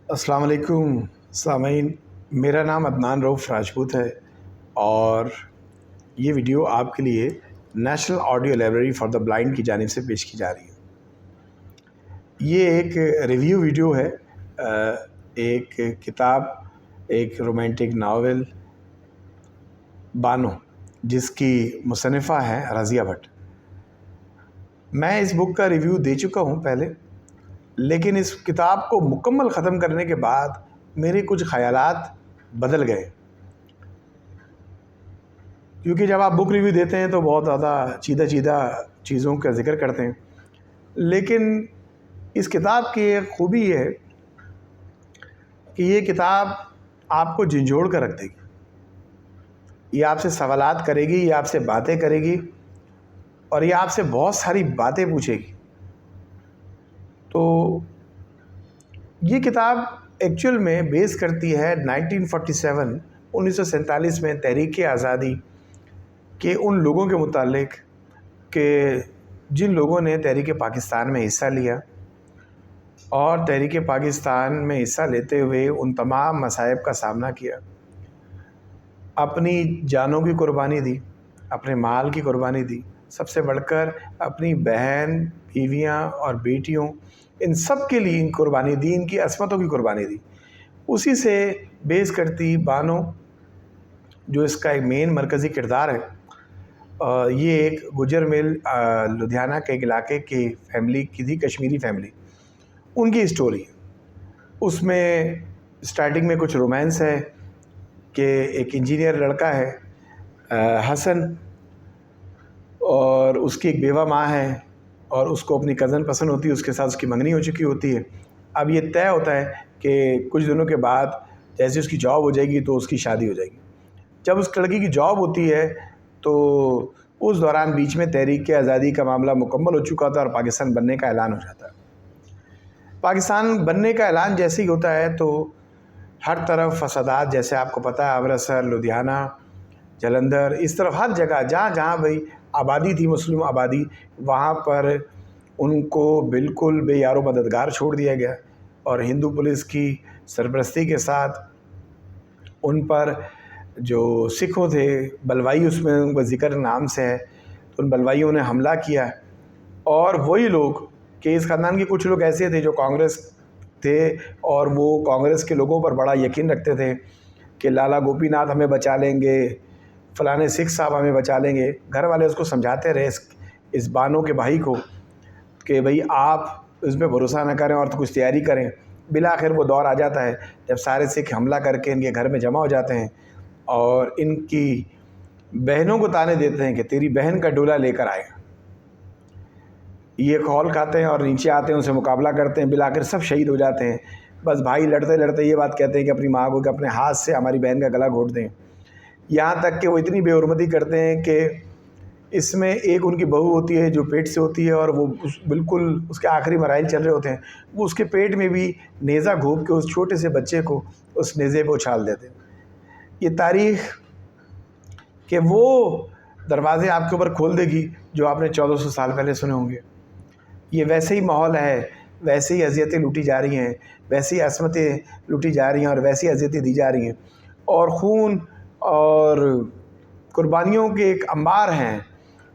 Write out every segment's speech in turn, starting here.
السلام علیکم سامعین، میرا نام عدنان رؤف راجپوت ہے اور یہ ویڈیو آپ کے لیے national audio library for the blind کی جانب سے پیش کی جا رہی ہے۔ یہ ایک ریویو ویڈیو ہے ایک کتاب، ایک رومانٹک ناول بانو، جس کی مصنفہ ہیں رضیہ بھٹ۔ میں اس بک کا ریویو دے چکا ہوں پہلے، لیکن اس کتاب کو مکمل ختم کرنے کے بعد میرے کچھ خیالات بدل گئے، کیونکہ جب آپ بک ریویو دیتے ہیں تو بہت زیادہ چیدہ چیزوں کا ذکر کرتے ہیں، لیکن اس کتاب کی ایک خوبی یہ ہے کہ یہ کتاب آپ کو جھنجھوڑ کر رکھ دے گی۔ یہ آپ سے سوالات کرے گی، یہ آپ سے باتیں کرے گی اور یہ آپ سے بہت ساری باتیں پوچھے گی۔ تو یہ کتاب ایکچول میں بیس کرتی ہے 1947 میں تحریک آزادی کے ان لوگوں کے متعلق کہ جن لوگوں نے تحریک پاکستان میں حصہ لیا اور تحریک پاکستان میں حصہ لیتے ہوئے ان تمام مصائب کا سامنا کیا، اپنی جانوں کی قربانی دی، اپنے مال کی قربانی دی، سب سے بڑھ کر اپنی بہن، بیویاں اور بیٹیوں، ان سب کے لیے قربانی دی، ان کی عصمتوں کی قربانی دی۔ اسی سے بیس کرتی بانو، جو اس کا ایک مین مرکزی کردار ہے۔ یہ ایک گجر مل لدھیانہ کے ایک علاقے کی فیملی کی تھی، کشمیری فیملی، ان کی اسٹوری۔ اس میں سٹارٹنگ میں کچھ رومانس ہے کہ ایک انجینئر لڑکا ہے حسن، اور اس کی ایک بیوہ ماں ہے اور اس کو اپنی کزن پسند ہوتی ہے، اس کے ساتھ اس کی منگنی ہو چکی ہوتی ہے۔ اب یہ طے ہوتا ہے کہ کچھ دنوں کے بعد جیسے اس کی جاب ہو جائے گی تو اس کی شادی ہو جائے گی۔ جب اس لڑکی کی جاب ہوتی ہے تو اس دوران بیچ میں تحریک آزادی کا معاملہ مکمل ہو چکا تھا اور پاکستان بننے کا اعلان ہو جاتا ہے۔ پاکستان بننے کا اعلان جیسے ہی ہوتا ہے تو ہر طرف فسادات، جیسے آپ کو پتہ ہے امرتسر، لدھیانہ، جلندھر، اس طرف ہر جگہ جہاں بھئی آبادی تھی، مسلم آبادی، وہاں پر ان کو بالکل بے یار و مددگار چھوڑ دیا گیا اور ہندو پولیس کی سرپرستی کے ساتھ ان پر جو سکھوں تھے، بلوائی اس میں ان کا ذکر نام سے ہے، تو ان بلوائیوں نے حملہ کیا۔ اور وہی لوگ کہ اس خاندان کے کچھ لوگ ایسے تھے جو کانگریس تھے اور وہ کانگریس کے لوگوں پر بڑا یقین رکھتے تھے کہ لالا گوپی ناتھ ہمیں بچا لیں گے، فلانے سکھ صاحب ہمیں بچا لیں گے۔ گھر والے اس کو سمجھاتے رہے اس بانو کے بھائی کو کہ بھئی آپ اس پہ بھروسہ نہ کریں اور تو کچھ تیاری کریں۔ بالآخر وہ دور آ جاتا ہے جب سارے سکھ حملہ کر کے ان کے گھر میں جمع ہو جاتے ہیں اور ان کی بہنوں کو طعنے دیتے ہیں کہ تیری بہن کا ڈولہ لے کر آئے۔ یہ کھول کھاتے ہیں اور نیچے آتے ہیں، ان سے مقابلہ کرتے ہیں، بالآخر سب شہید ہو جاتے ہیں۔ بس بھائی لڑتے لڑتے یہ بات کہتے ہیں کہ اپنی ماں کو کہ اپنے ہاتھ سے ہماری بہن کا گلا گھونٹ دیں، یہاں تک کہ وہ اتنی بے حرمتی کرتے ہیں کہ اس میں ایک ان کی بہو ہوتی ہے جو پیٹ سے ہوتی ہے اور وہ بالکل اس کے آخری مراحل چل رہے ہوتے ہیں، وہ اس کے پیٹ میں بھی نیزہ گھونپ کے اس چھوٹے سے بچے کو اس نیزے پہ اچھال دیتے ہیں۔ یہ تاریخ کہ وہ دروازے آپ کے اوپر کھول دے گی جو آپ نے 1400 سال پہلے سنے ہوں گے۔ یہ ویسے ہی ماحول ہے، ویسے ہی اذیتیں لوٹی جا رہی ہیں، ویسے ہی عصمتیں لوٹی جا رہی ہیں اور ویسی اذیتیں دی جا رہی ہیں، اور خون اور قربانیوں کے ایک انبار ہیں۔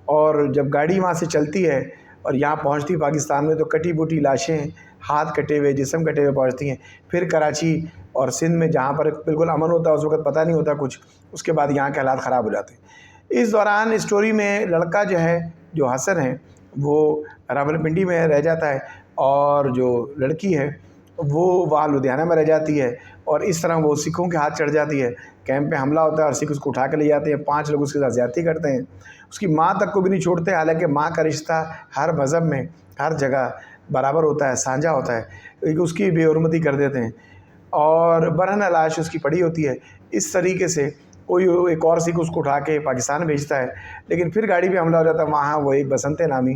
اور جب گاڑی وہاں سے چلتی ہے اور یہاں پہنچتی پاکستان میں تو کٹی بوٹی لاشیں، ہاتھ کٹے ہوئے، جسم کٹے ہوئے پہنچتی ہیں۔ پھر کراچی اور سندھ میں جہاں پر بالکل امن ہوتا ہے، اس وقت پتہ نہیں ہوتا کچھ، اس کے بعد یہاں کے حالات خراب ہو جاتے ہیں۔ اس دوران اسٹوری میں لڑکا جو ہے، جو حسن ہے، وہ راولپنڈی میں رہ جاتا ہے اور جو لڑکی ہے وہ وہاں لدھیانہ میں رہ جاتی ہے، اور اس طرح وہ سکھوں کے ہاتھ چڑھ جاتی ہے۔ کیمپ پہ حملہ ہوتا ہے اور سکھ اس کو اٹھا کے لے جاتے ہیں، 5 لوگ اس کے ساتھ زیادتی کرتے ہیں، اس کی ماں تک کو بھی نہیں چھوڑتے، حالانکہ ماں کا رشتہ ہر مذہب میں ہر جگہ برابر ہوتا ہے، سانجھا ہوتا ہے، لیکن اس کی بے حرمتی کر دیتے ہیں اور برہنہ لاش اس کی پڑی ہوتی ہے۔ اس طریقے سے کوئی ایک اور سکھ اس کو اٹھا کے پاکستان بھیجتا ہے، لیکن پھر گاڑی پہ حملہ ہو جاتا ہے، وہاں وہ ایک بسنتے نامی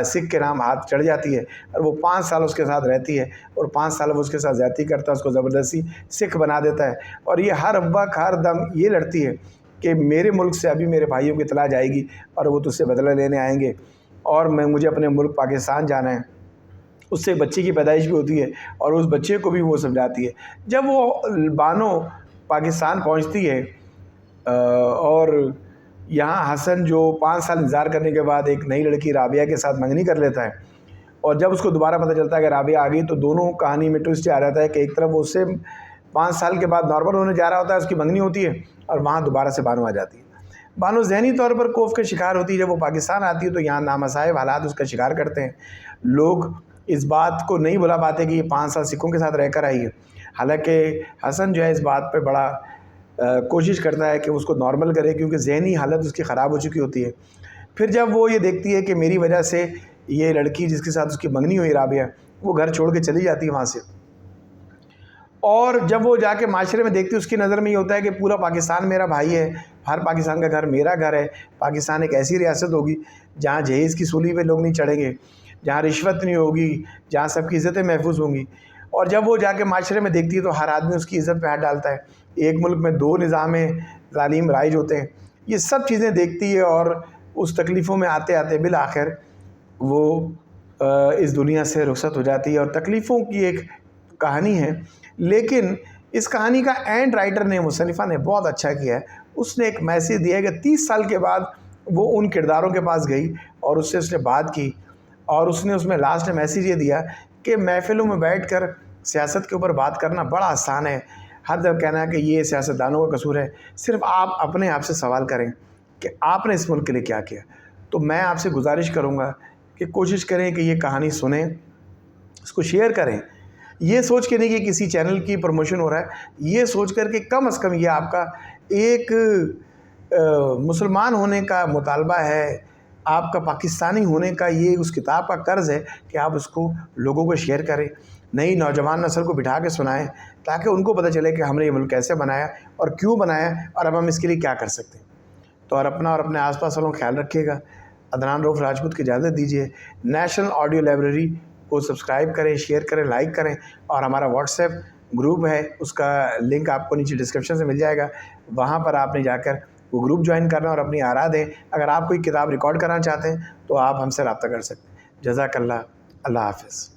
سکھ کے نام ہاتھ چڑھ جاتی ہے اور وہ 5 سال اس کے ساتھ رہتی ہے اور 5 سال وہ اس کے ساتھ زیادتی کرتا ہے، اس کو زبردستی سکھ بنا دیتا ہے، اور یہ ہر وقت ہر دم یہ لڑتی ہے کہ میرے ملک سے ابھی میرے بھائیوں کی اطلاع جائے گی اور وہ تجھ سے بدلہ لینے آئیں گے اور مجھے اپنے ملک پاکستان جانا ہے۔ اس سے بچے کی پیدائش بھی ہوتی ہے اور اس بچے کو بھی وہ سمجھاتی ہے۔ جب وہ بانو پاکستان پہنچتی ہے اور یہاں حسن جو 5 سال انتظار کرنے کے بعد ایک نئی لڑکی رابعہ کے ساتھ منگنی کر لیتا ہے، اور جب اس کو دوبارہ پتہ چلتا ہے کہ رابعہ آ گئی، تو دونوں کہانی میں ٹوسٹ آ جاتا ہے کہ ایک طرف وہ اس سے 5 سال کے بعد نارمل ہونے جا رہا ہوتا ہے، اس کی منگنی ہوتی ہے، اور وہاں دوبارہ سے بانو آ جاتی ہے۔ بانو ذہنی طور پر کوف کا شکار ہوتی ہے۔ جب وہ پاکستان آتی ہے تو یہاں نامصائب حالات اس کا شکار کرتے ہیں۔ لوگ اس بات کو نہیں بھلا پاتے کہ یہ 5 سال سکھوں کے ساتھ رہ کر آئی ہے، حالانکہ حسن جو ہے اس بات پہ بڑا کوشش کرتا ہے کہ اس کو نارمل کرے، کیونکہ ذہنی حالت اس کی خراب ہو چکی ہوتی ہے۔ پھر جب وہ یہ دیکھتی ہے کہ میری وجہ سے یہ لڑکی جس کے ساتھ اس کی منگنی ہوئی رابعہ، وہ گھر چھوڑ کے چلی جاتی ہے وہاں سے، اور جب وہ جا کے معاشرے میں دیکھتی ہے، اس کی نظر میں یہ ہوتا ہے کہ پورا پاکستان میرا بھائی ہے، ہر پاکستان کا گھر میرا گھر ہے۔ پاکستان ایک ایسی ریاست ہوگی جہاں جہیز کی سولی پہ لوگ نہیں چڑھیں گے، جہاں رشوت نہیں ہوگی، جہاں سب کی عزتیں محفوظ ہوں گی۔ اور جب وہ جا کے معاشرے میں دیکھتی ہے تو ہر آدمی اس کی عزت پہ ہاتھ ڈالتا ہے۔ ایک ملک میں 2 نظام تعلیم رائج ہوتے ہیں۔ یہ سب چیزیں دیکھتی ہے اور اس تکلیفوں میں آتے آتے بالآخر وہ اس دنیا سے رخصت ہو جاتی ہے۔ اور تکلیفوں کی ایک کہانی ہے، لیکن اس کہانی کا اینڈ رائٹر نے، مصنفہ نے بہت اچھا کیا ہے۔ اس نے ایک میسیج دیا ہے کہ 30 سال کے بعد وہ ان کرداروں کے پاس گئی اور اس سے بات کی، اور اس میں لاسٹ میں میسیج یہ دیا کہ محفلوں میں بیٹھ کر سیاست کے اوپر بات کرنا بڑا آسان ہے، ہر دفعہ کہنا ہے کہ یہ سیاستدانوں کا قصور ہے۔ صرف آپ اپنے آپ سے سوال کریں کہ آپ نے اس ملک کے لیے کیا کیا۔ تو میں آپ سے گزارش کروں گا کہ کوشش کریں کہ یہ کہانی سنیں، اس کو شیئر کریں، یہ سوچ کے نہیں کہ کسی چینل کی پروموشن ہو رہا ہے، یہ سوچ کر کہ کم از کم یہ آپ کا ایک مسلمان ہونے کا مطالبہ ہے، آپ کا پاکستانی ہونے کا یہ اس کتاب کا قرض ہے کہ آپ اس کو لوگوں کو شیئر کریں، نئی نوجوان نسل کو بٹھا کے سنائیں، تاکہ ان کو پتہ چلے کہ ہم نے یہ ملک کیسے بنایا اور کیوں بنایا، اور اب ہم اس کے لیے کیا کر سکتے ہیں۔ تو اور اپنا اور اپنے آس پاس والوں کا خیال رکھیے گا۔ عدنان رؤف راجپوت کی اجازت دیجیے۔ نیشنل آڈیو لائبریری کو سبسکرائب کریں، شیئر کریں، لائک کریں، اور ہمارا واٹس ایپ گروپ ہے، اس کا لنک آپ کو نیچے ڈسکرپشن سے مل جائے گا، وہاں پر آپ نے جا کر وہ گروپ جوائن کرنا اور اپنی آراء دیں۔ اگر آپ کوئی کتاب ریکارڈ کرنا چاہتے ہیں تو آپ ہم سے رابطہ کر سکتے ہیں۔ جزاک اللہ، اللہ حافظ۔